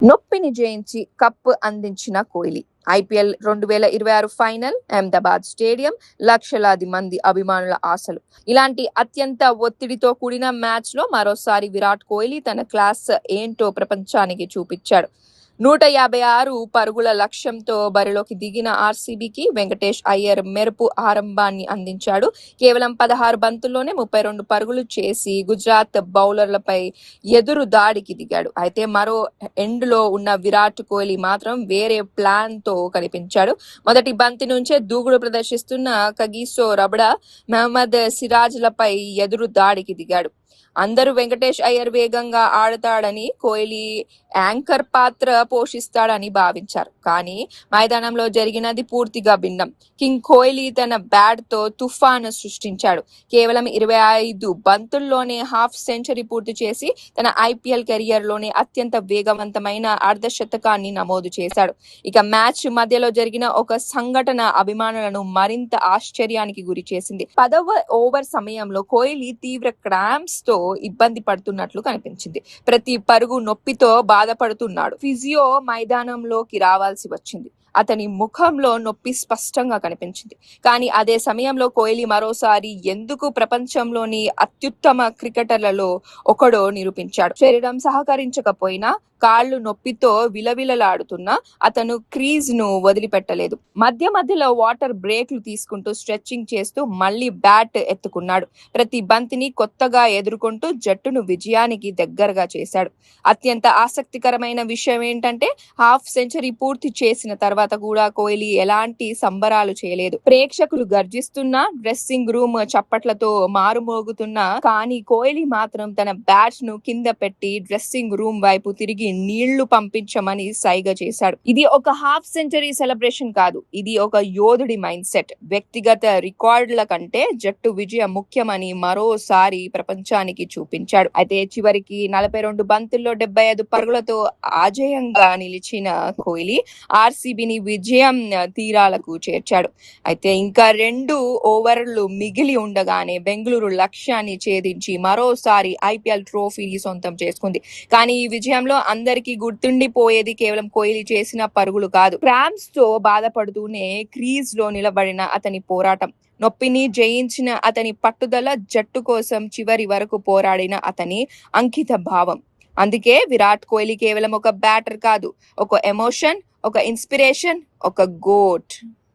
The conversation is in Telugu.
నొప్పిని జయించి కప్ అందించిన Kohli. IPL 2026 final Ahmedabad stadium, లక్షలాది మంది అభిమానుల ఆశలు. ఇలాంటి అత్యంత ఒత్తిడితో కూడిన మ్యాచ్ లో మరోసారి విరాట్ కోహ్లీ తన క్లాస్ ఏంటో ప్రపంచానికి చూపించాడు. 156 పరుగుల లక్ష్యంతో బరిలోకి దిగిన ఆర్సీబీకి వెంకటేష్ అయ్యర్ మెరుపు ఆరంభాన్ని అందించాడు. కేవలం 16 బంతుల్లోనే 32 పరుగులు చేసి గుజరాత్ బౌలర్లపై ఎదురు దాడికి దిగాడు. అయితే మరో ఎండ్ లో ఉన్న విరాట్ కోహ్లీ మాత్రం వేరే ప్లాన్ తో కనిపించాడు. మొదటి బంతి నుంచే దూకుడు ప్రదర్శిస్తున్న కగిసో రబడా, మహమ్మద్ సిరాజ్లపై ఎదురు దాడికి దిగాడు. అందరూ వెంకటేష్ అయ్యర్ వేగంగా ఆడతాడని, కోహ్లీ యాంకర్ పాత్ర పోషిస్తాడని భావించారు. కానీ మైదానంలో జరిగినది పూర్తిగా భిన్నం. కింగ్ కోహ్లీ తన బ్యాట్ తో తుఫాను సృష్టించాడు. కేవలం 25 బంతుల్లోనే హాఫ్ సెంచరీ పూర్తి చేసి తన ఐపీఎల్ కెరియర్ లోనే అత్యంత వేగవంతమైన అర్ధశతకాన్ని నమోదు చేశాడు. ఇక మ్యాచ్ మధ్యలో జరిగిన ఒక సంఘటన అభిమానులను మరింత ఆశ్చర్యానికి గురి చేసింది. 10వ ఓవర్ సమయంలో కోహ్లీ తీవ్ర క్రాంప్స్ తో ఇబ్బంది పడుతున్నట్లు కనిపించింది. ప్రతి పరుగు నొప్పితో బాధపడుతున్నాడు. ఫిజియో మైదానంలోకి రావాల్సి వచ్చింది. అతని ముఖంలో నొప్పి స్పష్టంగా కనిపించింది. కానీ అదే సమయంలో కోహ్లీ మరోసారి ఎందుకు ప్రపంచంలోని అత్యుత్తమ క్రికెటర్లలో ఒకడో నిరూపించాడు. శరీరం సహకరించకపోయినా, కాళ్లు నొప్పితో విలవిలలాడుతున్నా అతను క్రీజ్ ను వదిలిపెట్టలేదు. మధ్యలో వాటర్ బ్రేక్లు తీసుకుంటూ స్ట్రెచ్చింగ్ చేస్తూ మళ్లీ బ్యాట్ ఎత్తుకున్నాడు. ప్రతి బంతిని కొత్తగా ఎదుర్కొంటూ జట్టును విజయానికి దగ్గరగా చేశాడు. అత్యంత ఆసక్తికరమైన విషయం ఏంటంటే హాఫ్ సెంచరీ పూర్తి చేసిన తర్వాత కూడా కోహ్లీ ఎలాంటి సంబరాలు చేయలేదు. ప్రేక్షకులు గర్జిస్తున్నా, డ్రెస్సింగ్ రూమ్ చప్పట్లతో మారుమోగుతున్నా, కానీ కోహ్లీ మాత్రం తన బ్యాట్ ను కింద పెట్టి డ్రెస్సింగ్ రూమ్ వైపు తిరిగి నీళ్లు పంపించమని సైగ చేశాడు. ఇది ఒక హాఫ్ సెంచరీ సెలబ్రేషన్ కాదు, ఇది ఒక యోధుడి మైండ్ సెట్. వ్యక్తిగత రికార్డుల కంటే జట్టు విజయం ముఖ్యమని మరోసారి ప్రపంచానికి చూపించాడు. అయితే చివరికి 42 బంతుల్లో 75 పరుగులతో అజేయంగా నిలిచిన కోహ్లీ ఆర్సీబీని విజయం తీరాలకు చేర్చాడు. అయితే ఇంకా 2 ఓవర్లు మిగిలి ఉండగానే బెంగళూరు లక్ష్యాన్ని ఛేదించి మరోసారి ఐపీఎల్ ట్రోఫీని సొంతం చేసుకుంది. కానీ ఈ విజయంలో అందరికీ గుర్తుండిపోయేది కేవలం కోహ్లీ చేసిన పరుగులు కాదు, క్రాంప్స్ తో బాధపడుతూనే క్రీజ్ లో నిలబడిన అతని పోరాటం, నొప్పిని జయించిన అతని పట్టుదల, జట్టు కోసం చివరి వరకు పోరాడిన అతని అంకిత భావం. అందుకే విరాట్ కోహ్లీ కేవలం ఒక బ్యాటర్ కాదు, ఒక ఎమోషన్, ఒక ఇన్స్పిరేషన్, ఒక గోట్.